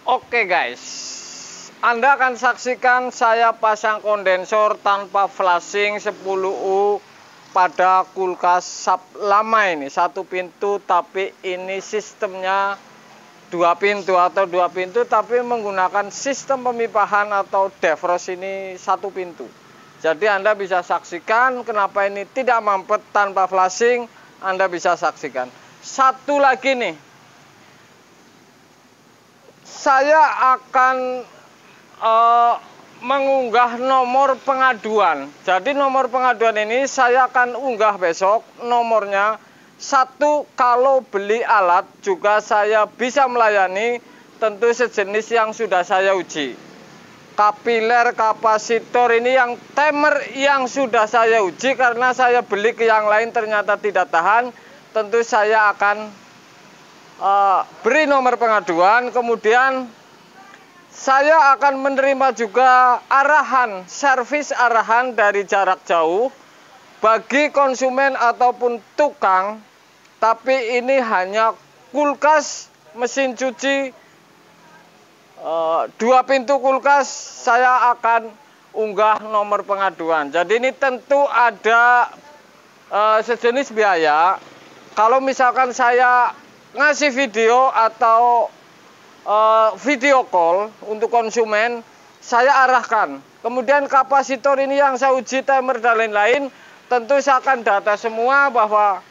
Oke guys, Anda akan saksikan saya pasang kondensor tanpa flashing 10U pada kulkas sub lama ini, satu pintu, tapi ini sistemnya dua pintu tapi menggunakan sistem pemipahan atau defrost ini satu pintu. Jadi Anda bisa saksikan kenapa ini tidak mampet tanpa flashing. Anda bisa saksikan. Satu lagi nih, saya akan mengunggah nomor pengaduan. Jadi nomor pengaduan ini saya akan unggah besok. Nomornya 1, kalau beli alat juga saya bisa melayani, tentu sejenis yang sudah saya uji. Kapiler, kapasitor ini yang timer yang sudah saya uji, karena saya beli ke yang lain ternyata tidak tahan. Tentu saya akan beri nomor pengaduan. Kemudian saya akan menerima juga arahan, servis arahan dari jarak jauh bagi konsumen ataupun tukang. Tapi ini hanya kulkas, mesin cuci, dua pintu kulkas, saya akan unggah nomor pengaduan. Jadi ini tentu ada sejenis biaya. Kalau misalkan saya ngasih video atau video call untuk konsumen, saya arahkan. Kemudian kapasitor ini yang saya uji, timer dan lain-lain, tentu saya akan data semua bahwa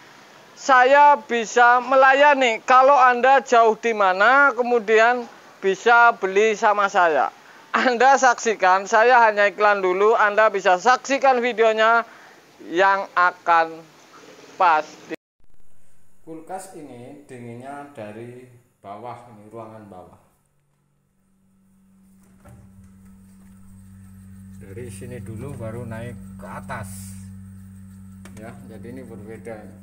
saya bisa melayani. Kalau Anda jauh di mana, kemudian bisa beli sama saya. Anda saksikan, saya hanya iklan dulu, Anda bisa saksikan videonya yang akan pasti. Kulkas ini dinginnya dari bawah, ini ruangan bawah. Dari sini dulu baru naik ke atas. Ya, jadi ini berbeda.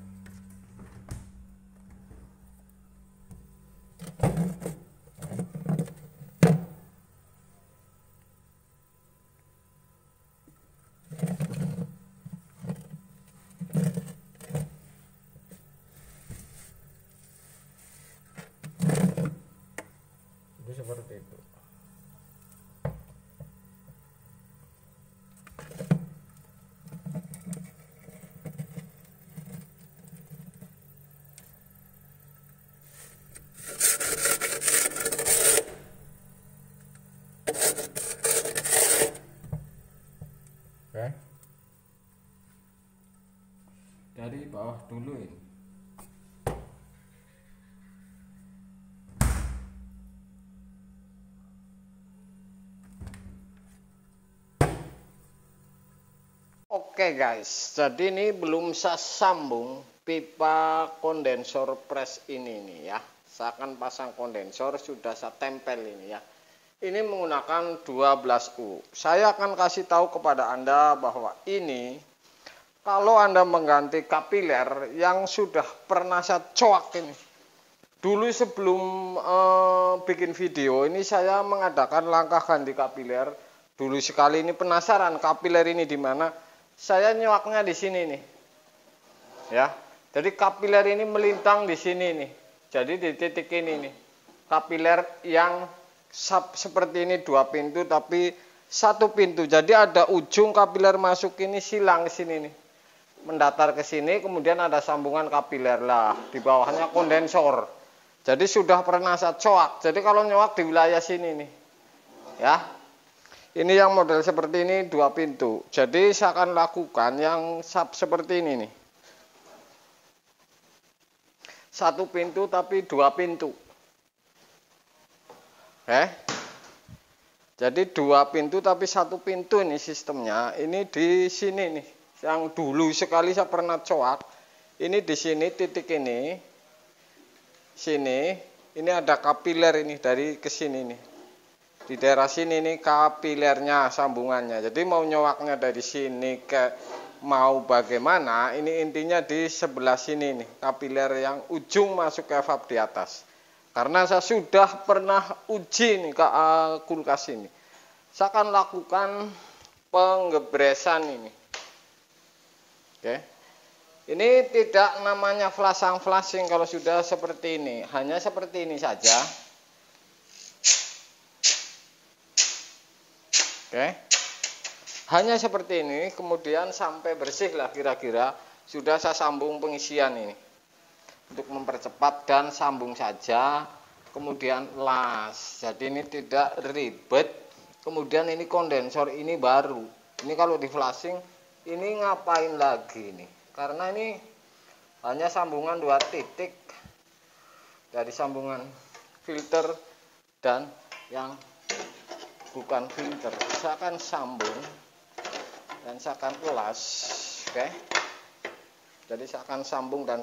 Itu seperti itu. Oke. Dari bawah dulu ini. Oke guys, jadi ini belum saya sambung pipa kondensor press ini nih ya. Saya akan pasang kondensor, sudah saya tempel ini ya. Ini menggunakan 12U. Saya akan kasih tahu kepada Anda bahwa ini kalau Anda mengganti kapiler yang sudah pernah saya coak ini. Dulu sebelum bikin video ini saya mengadakan langkah ganti kapiler. Dulu sekali ini penasaran kapiler ini di mana. Saya nyewaknya di sini nih, ya. Jadi kapiler ini melintang di sini nih. Jadi di titik ini nih, kapiler yang seperti ini dua pintu tapi satu pintu. Jadi ada ujung kapiler masuk ini silang ke sini nih, mendatar ke sini. Kemudian ada sambungan kapiler lah. Di bawahnya kondensor. Jadi sudah pernah saya coak. Jadi kalau nyewak di wilayah sini nih, ya. Ini yang model seperti ini dua pintu. Jadi saya akan lakukan yang seperti ini nih. Satu pintu tapi dua pintu. Oke. Jadi dua pintu tapi satu pintu ini sistemnya. Ini di sini nih. Yang dulu sekali saya pernah coak. Ini di sini titik ini. Sini. Ini ada kapiler ini dari ke sini nih. Di daerah sini nih kapilernya, sambungannya. Jadi mau nyewaknya dari sini ke mau bagaimana, ini intinya di sebelah sini nih, kapiler yang ujung masuk ke evap di atas. Karena saya sudah pernah uji nih ke kulkas ini. Saya akan lakukan penggebresan ini. Oke. Ini tidak namanya flashing kalau sudah seperti ini, hanya seperti ini saja. Oke. Hanya seperti ini, kemudian sampai bersih lah kira-kira. Sudah saya sambung pengisian ini. Untuk mempercepat dan sambung saja. Kemudian las. Jadi ini tidak ribet. Kemudian ini kondensor ini baru. Ini kalau di flashing ini ngapain lagi ini? Karena ini hanya sambungan 2 titik dari sambungan filter dan yang bukan filter. Saya akan sambung dan saya akan las. Oke. Jadi saya akan sambung dan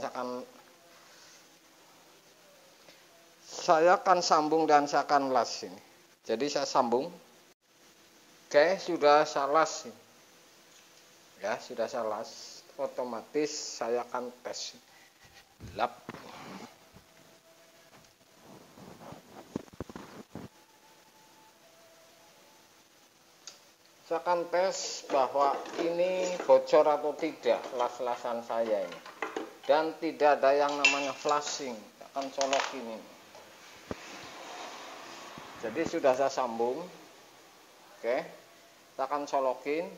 saya akan sambung dan saya akan las ini. Jadi saya sambung. Oke, sudah saya las ini. Ya, sudah saya las. Otomatis saya akan tes. Lap. Saya akan tes bahwa ini bocor atau tidak las-lasan saya ini. Dan tidak ada yang namanya flashing. Saya akan colokin ini. Jadi sudah saya sambung. Oke. Saya akan colokin.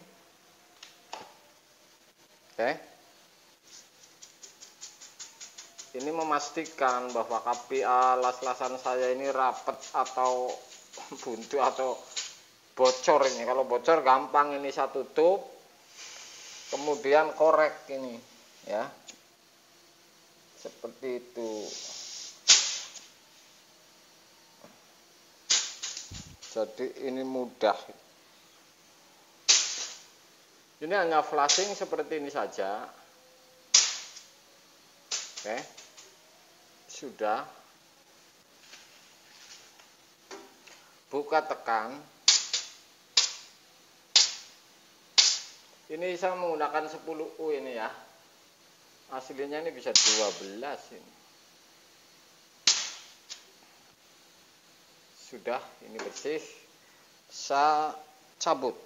Oke. Ini memastikan bahwa KPA las-lasan saya ini rapat atau buntu atau bocor ini. Kalau bocor gampang, ini saya tutup, kemudian korek ini ya, seperti itu. Jadi ini mudah. Ini hanya flashing seperti ini saja. Oke, sudah. Buka tekan. Ini saya menggunakan 10U ini ya. Aslinya ini bisa 12 ini. Sudah, ini bersih. Saya cabut.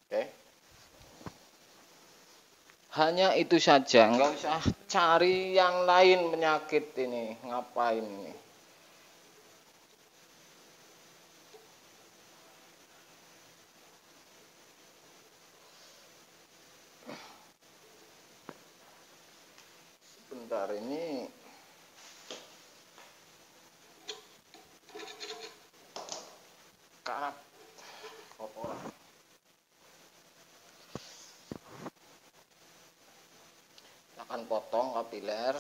Oke. Hanya itu saja, nggak usah cari yang lain penyakit ini. Ngapain ini? Bentar ini karat kotoran. Akan potong kapiler.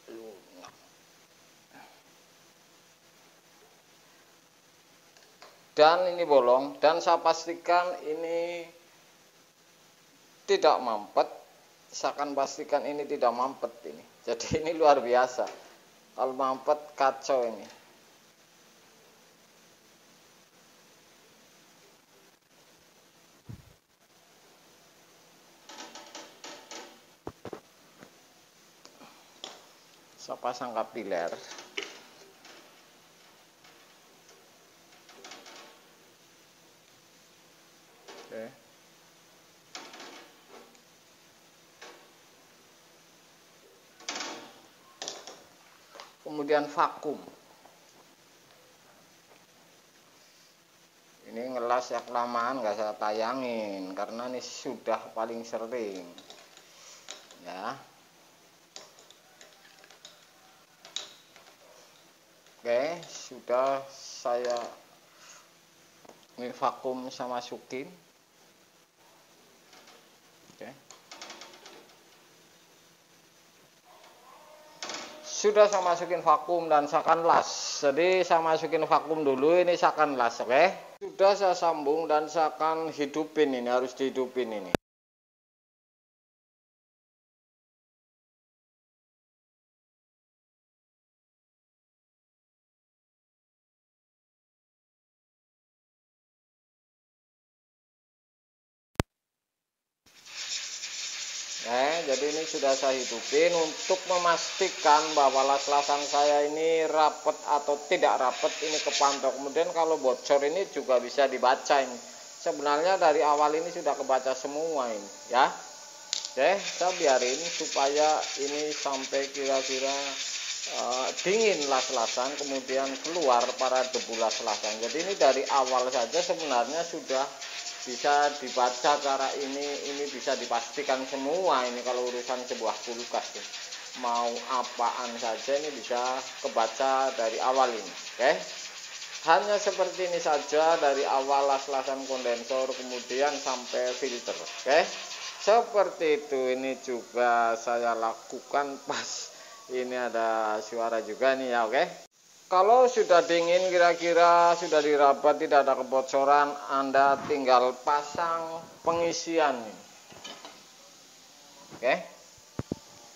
Lunak. Dan ini bolong, dan saya pastikan ini tidak mampet. Saya akan pastikan ini tidak mampet ini. Jadi ini luar biasa. Kalau mampet kacau ini. Saya pasang kapiler. Oke. Kemudian vakum. Ini ngelas ya kelamaan nggak saya tayangin karena ini sudah paling sering. Ya. Oke, sudah saya ini vakum saya masukin. Oke. Sudah saya masukin vakum dan saya akan las. Jadi saya masukin vakum dulu, ini saya akan las, oke? Sudah saya sambung dan saya akan hidupin ini, harus dihidupin ini. Jadi ini sudah saya hidupin untuk memastikan bahwa las-lasan saya ini rapet atau tidak rapet, ini kepantau. Kemudian kalau bocor ini juga bisa dibaca ini. Sebenarnya dari awal ini sudah kebaca semua ini ya. Oke, saya biarin supaya ini sampai kira-kira dingin las-lasan, kemudian keluar para debu las-lasan. Jadi ini dari awal saja sebenarnya sudah bisa dibaca cara ini bisa dipastikan semua ini kalau urusan sebuah kulkas ya. Mau apaan saja ini bisa kebaca dari awal ini. Oke, hanya seperti ini saja dari awal las-lasan kondensor kemudian sampai filter. Oke, seperti itu. Ini juga saya lakukan pas ini ada suara juga nih ya. Oke, kalau sudah dingin kira-kira sudah dirabat tidak ada kebocoran, Anda tinggal pasang pengisian. Oke,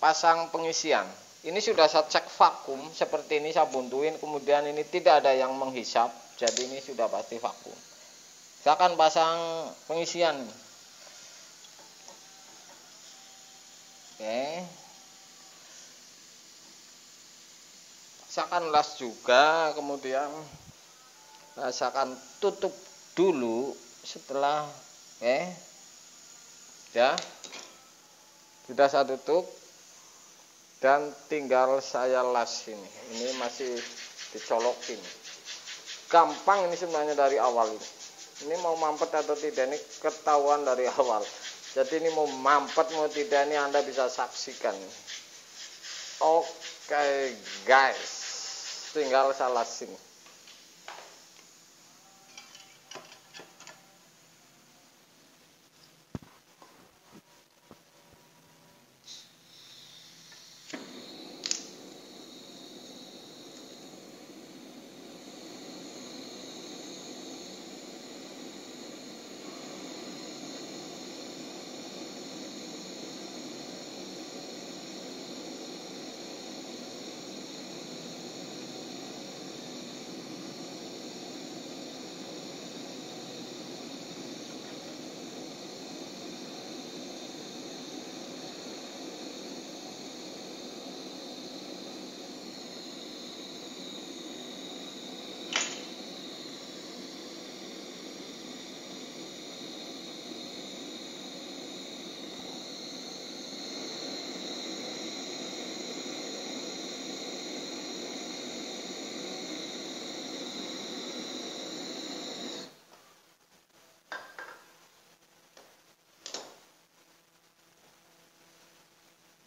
pasang pengisian. Ini sudah saya cek vakum seperti ini, saya buntuin, kemudian ini tidak ada yang menghisap, jadi ini sudah pasti vakum. Saya akan pasang pengisian. Oke, saya akan las juga, kemudian saya akan tutup dulu setelah ya sudah saya tutup dan tinggal saya las ini masih dicolokin. Gampang ini sebenarnya dari awal ini mau mampet atau tidak ini ketahuan dari awal. Jadi ini mau mampet mau tidak ini Anda bisa saksikan. Oke guys, tinggal saya las ini.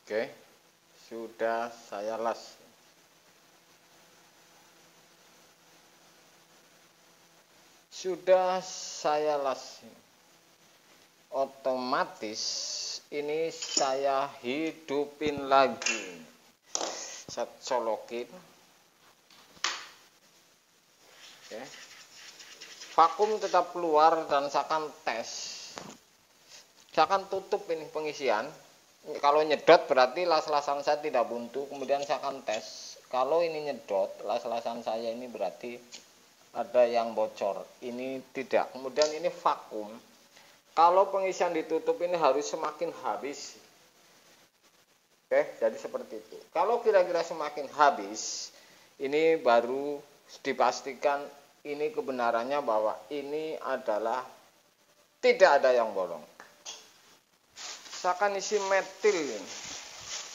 Oke, sudah saya las. Sudah saya las. Otomatis ini saya hidupin lagi. Saya colokin. Oke. Vakum tetap keluar dan saya akan tes. Saya akan tutup ini pengisian. Kalau nyedot berarti las-lasan saya tidak buntu, kemudian saya akan tes. Kalau ini nyedot, las-lasan saya ini berarti ada yang bocor. Ini tidak. Kemudian ini vakum. Kalau pengisian ditutup ini harus semakin habis. Oke, jadi seperti itu. Kalau kira-kira semakin habis, ini baru dipastikan ini kebenarannya bahwa ini adalah tidak ada yang bolong. Saya akan isi metil ini.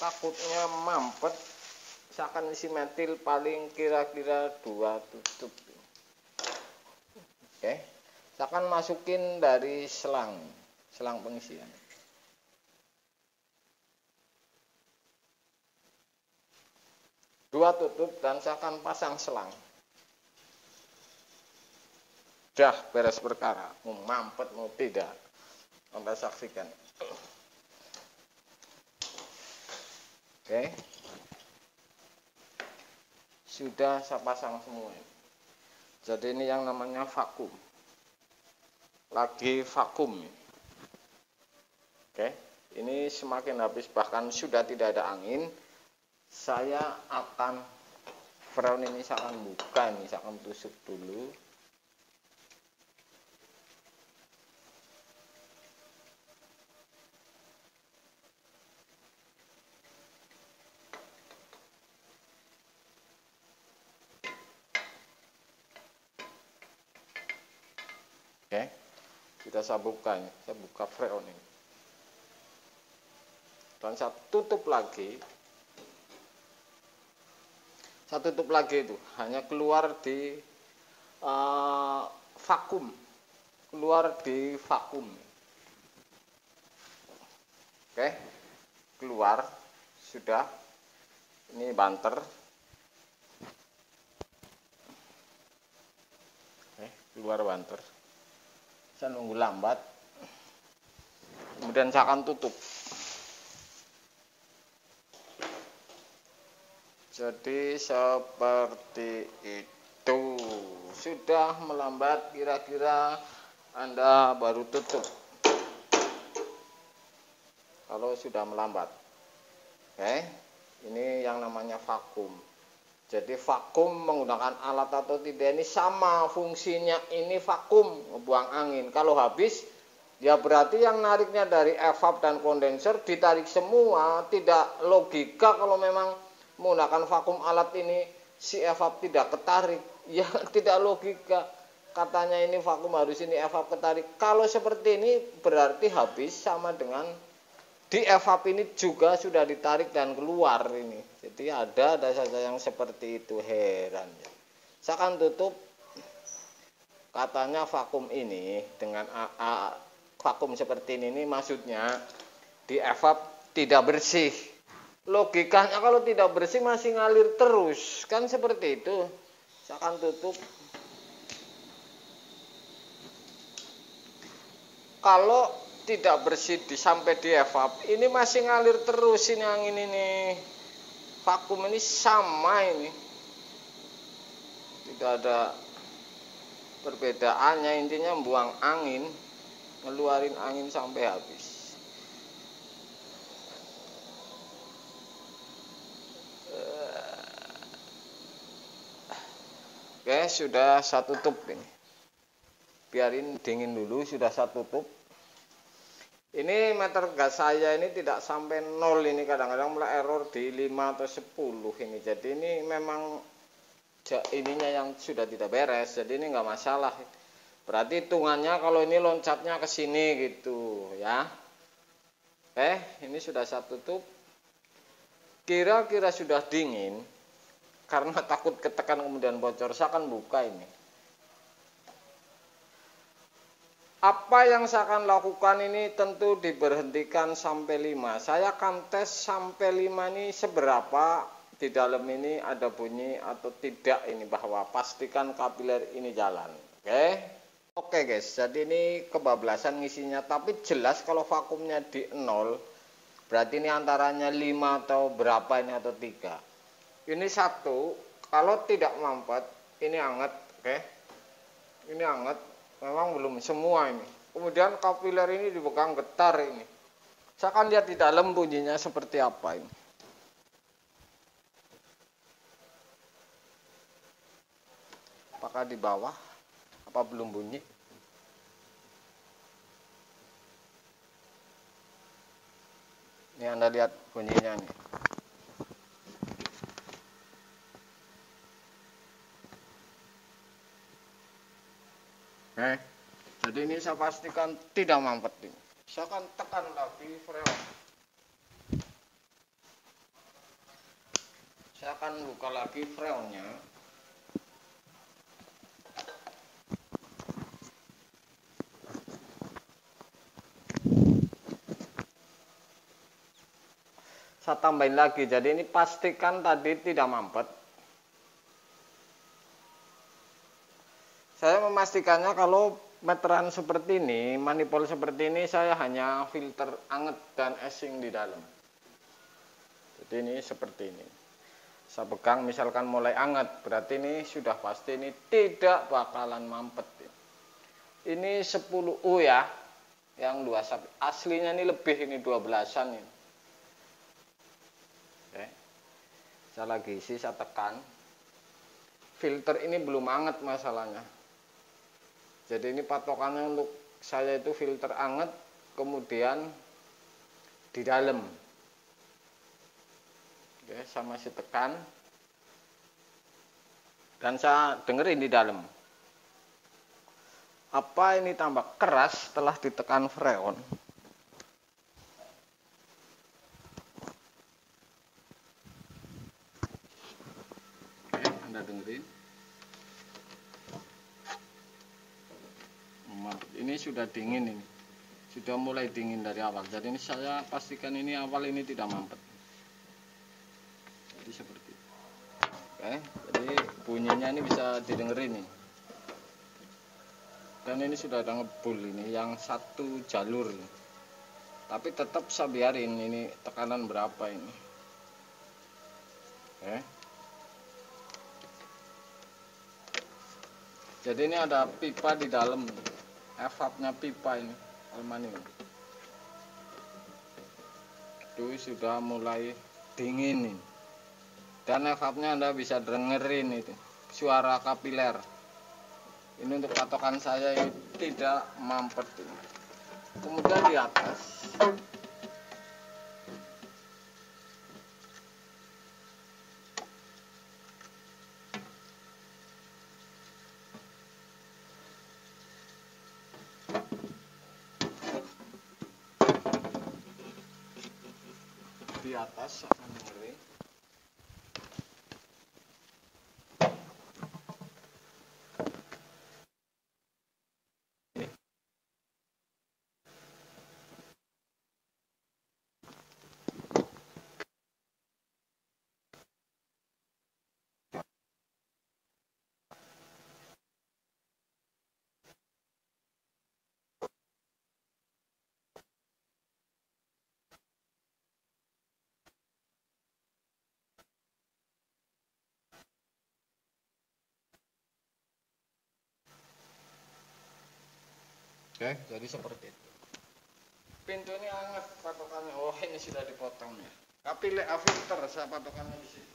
Takutnya mampet. Saya akan isi metil paling kira-kira 2 tutup. Oke. Saya akan masukin dari selang pengisian. Dua tutup dan saya akan pasang selang. Dah beres perkara. Mau mampet mau tidak. Anda saksikan. Oke, sudah saya pasang semua. Jadi ini yang namanya vakum. Lagi vakum. Oke, ini semakin habis bahkan sudah tidak ada angin. Saya akan freon ini saya akan buka ini, saya akan tusuk dulu. Oke, kita saya buka freon ini. dan saya tutup lagi. Saya tutup lagi itu hanya keluar di vakum, keluar di vakum. Oke, keluar sudah. Ini banter. Oke, keluar banter. Saya nunggu lambat. Kemudian saya akan tutup. Jadi seperti itu. Sudah melambat, kira-kira Anda baru tutup. Kalau sudah melambat. Oke, ini yang namanya vakum. Jadi vakum menggunakan alat atau tidak ini sama fungsinya, ini vakum, ngebuang angin. Kalau habis, ya berarti yang nariknya dari evap dan kondenser ditarik semua. Tidak logika kalau memang menggunakan vakum alat ini si evap tidak ketarik. Ya tidak logika. Katanya ini vakum harus ini evap ketarik. Kalau seperti ini berarti habis sama dengan di evap ini juga sudah ditarik dan keluar ini. Jadi ada saja yang seperti itu, heran. Saya akan tutup. Katanya vakum ini dengan vakum seperti ini maksudnya di evap tidak bersih. Logikanya kalau tidak bersih masih ngalir terus, kan seperti itu. Saya akan tutup. Kalau tidak bersih sampai di evap, ini masih ngalir terus ini angin ini. Vakum ini sama ini. Tidak ada perbedaannya, intinya buang angin, ngeluarin angin sampai habis. Oke, sudah saya tutup ini. Biarin dingin dulu, sudah saya tutup. Ini meter gas saya ini tidak sampai 0 ini, kadang-kadang mulai error di 5 atau 10 ini. Jadi ini memang ininya yang sudah tidak beres, jadi ini nggak masalah. Berarti hitungannya kalau ini loncatnya ke sini gitu ya. Ini sudah saya tutup. Kira-kira sudah dingin. Karena takut ketekan kemudian bocor, saya akan buka ini. Apa yang saya akan lakukan ini tentu diberhentikan sampai 5. Saya akan tes sampai 5 ini seberapa di dalam ini ada bunyi atau tidak ini, bahwa pastikan kapiler ini jalan. Oke guys, jadi ini kebablasan ngisinya, tapi jelas kalau vakumnya di 0 berarti ini antaranya 5 atau berapa ini atau 3. Ini 1, kalau tidak mampet ini hangat, ini hangat, memang belum semua ini. Kemudian kapiler ini dipegang getar ini. Saya akan lihat di dalam bunyinya seperti apa ini. Apakah di bawah? Apa belum bunyi? Ini Anda lihat bunyinya nih. Jadi ini saya pastikan tidak mampet ini. Saya akan tekan lagi freon. Saya akan buka lagi freonnya. Saya tambahin lagi, jadi ini pastikan tadi tidak mampet. Saya memastikannya kalau meteran seperti ini, manifold seperti ini, saya hanya filter anget dan esing di dalam. Jadi ini seperti ini. Saya pegang misalkan mulai anget, berarti ini sudah pasti ini tidak bakalan mampet. Ini 10U ya, yang 2 sapi. Aslinya ini lebih, ini 12-an ini. Saya lagi isi, saya tekan. Filter ini belum anget masalahnya. Jadi ini patokannya untuk saya itu filter anget, kemudian di dalam. Saya masih tekan. Dan saya dengerin di dalam. Apa ini tambah keras setelah ditekan freon? Anda dengerin. Ini sudah dingin ini. Sudah mulai dingin dari awal. Jadi ini saya pastikan ini awal ini tidak mampet. Jadi seperti itu. Oke, jadi bunyinya ini bisa didengerin nih. Dan ini sudah ada ngebul ini yang satu jalur. Tapi tetap saya biarin ini tekanan berapa ini. Oke. Jadi ini ada pipa di dalam. Evapnya pipa ini aluminium. Itu sudah mulai dingin ini. Dan evapnya Anda bisa dengerin itu suara kapiler. Ini untuk patokan saya ini tidak mampet ini. Kemudian di atas akan dengerin. Oke, jadi seperti itu. Pintu ini hangat patokannya. Oh, ini sudah dipotong ya. Kapiler filter saya patokannya di sini.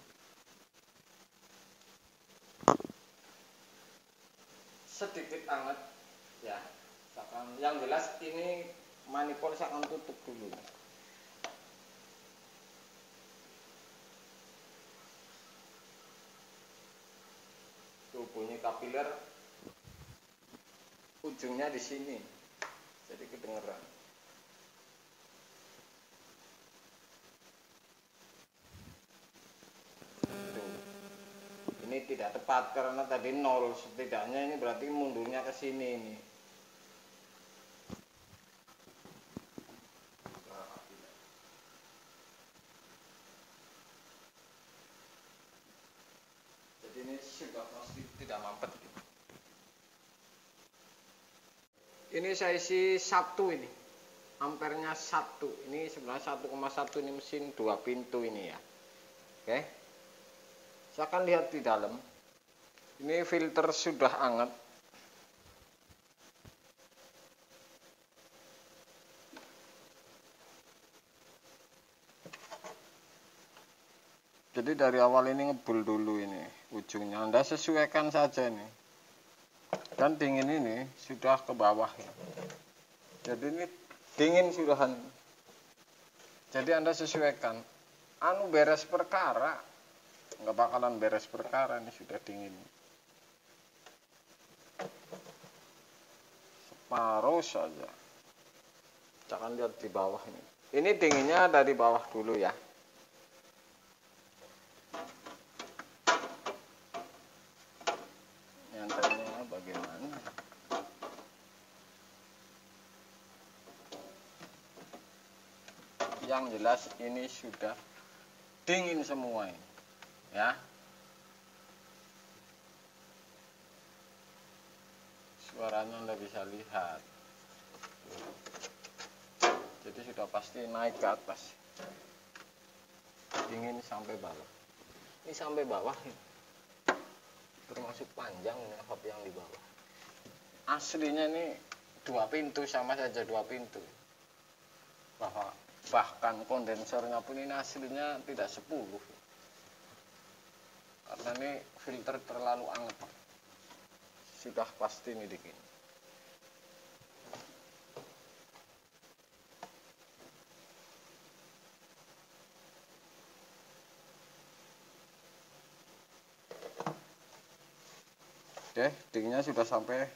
Sedikit hangat ya. Yang jelas ini manifold saya akan tutup dulu. Tuh bunyi kapiler ujungnya di sini. Jadi kedengeran. Tuh. Ini tidak tepat karena tadi 0, setidaknya ini berarti mundurnya ke sini ini. Jadi ini sudah pasti tidak mampet. Ini saya isi 1 ini. Ampernya 1. Ini sebenarnya 1,1 ini mesin 2 pintu ini ya. Oke. Saya akan lihat di dalam. Ini filter sudah hangat. Jadi dari awal ini ngebul dulu ini ujungnya. Anda sesuaikan saja ini. Dan dingin ini sudah ke bawah ya. Jadi ini dingin sudahan. Jadi Anda sesuaikan. Anu beres perkara, nggak bakalan beres perkara, ini sudah dingin. Separuh saja. Jangan lihat di bawah ini. Ini dinginnya dari bawah dulu ya. Nyantarnya bagaimana? Yang jelas ini sudah dingin semua ini, ya. Suaranya Anda bisa lihat. Jadi sudah pasti naik ke atas. Dingin sampai bawah. Ini sampai bawah ini. Termasuk panjang ini hop yang di bawah. Aslinya ini 2 pintu, sama saja 2 pintu. Bahkan kondensornya pun ini aslinya tidak 10. Karena ini filter terlalu hangat. Sudah pasti ini dingin. Oke, dinginnya sudah sampai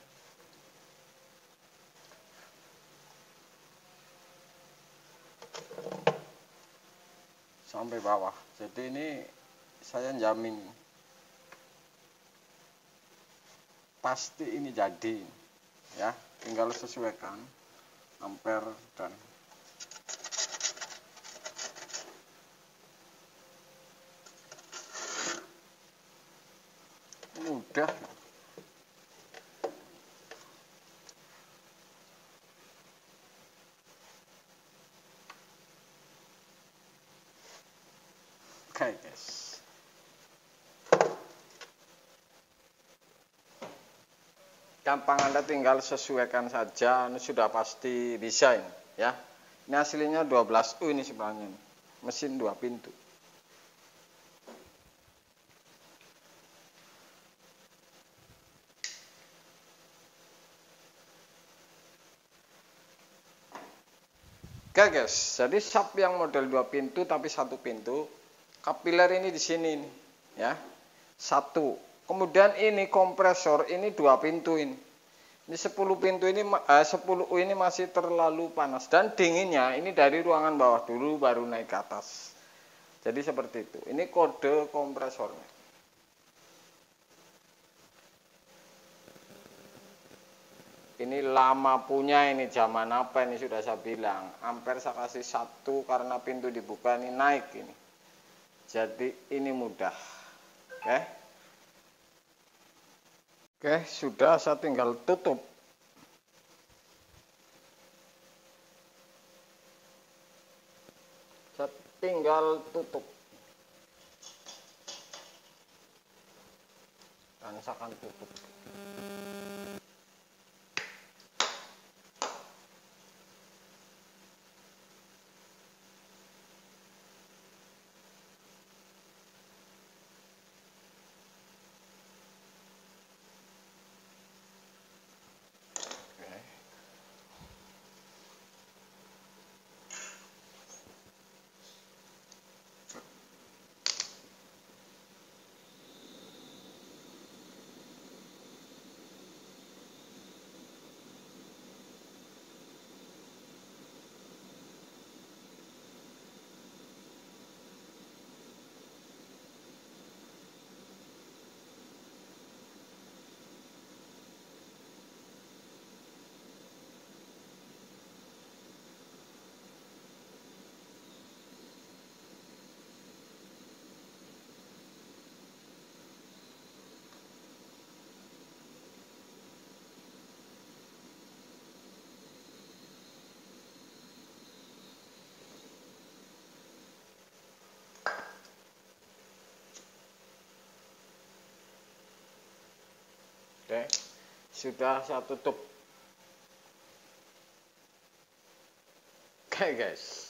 bawah. Jadi ini saya jamin pasti ini jadi ya, tinggal sesuaikan ampere dan mudah. Oke guys, gampang, Anda tinggal sesuaikan saja, ini sudah pasti bisa ini ya. Ini aslinya 12U ini sebenarnya, mesin 2 pintu. Oke guys, jadi sub yang model 2 pintu tapi 1 pintu, kapiler ini di sini nih, ya. 1. Kemudian ini kompresor ini 2 pintu ini. Ini 10 pintu ini 10U ini masih terlalu panas dan dinginnya ini dari ruangan bawah dulu baru naik ke atas. Jadi seperti itu. Ini kode kompresornya. Ini lama punya, ini zaman apa ini sudah saya bilang. Ampere saya kasih 1 karena pintu dibuka ini naik ini. Jadi ini mudah. Oke. Oke, sudah, saya tinggal tutup. Saya tinggal tutup. Dan saya akan tutup. Oke, sudah saya tutup. Oke guys.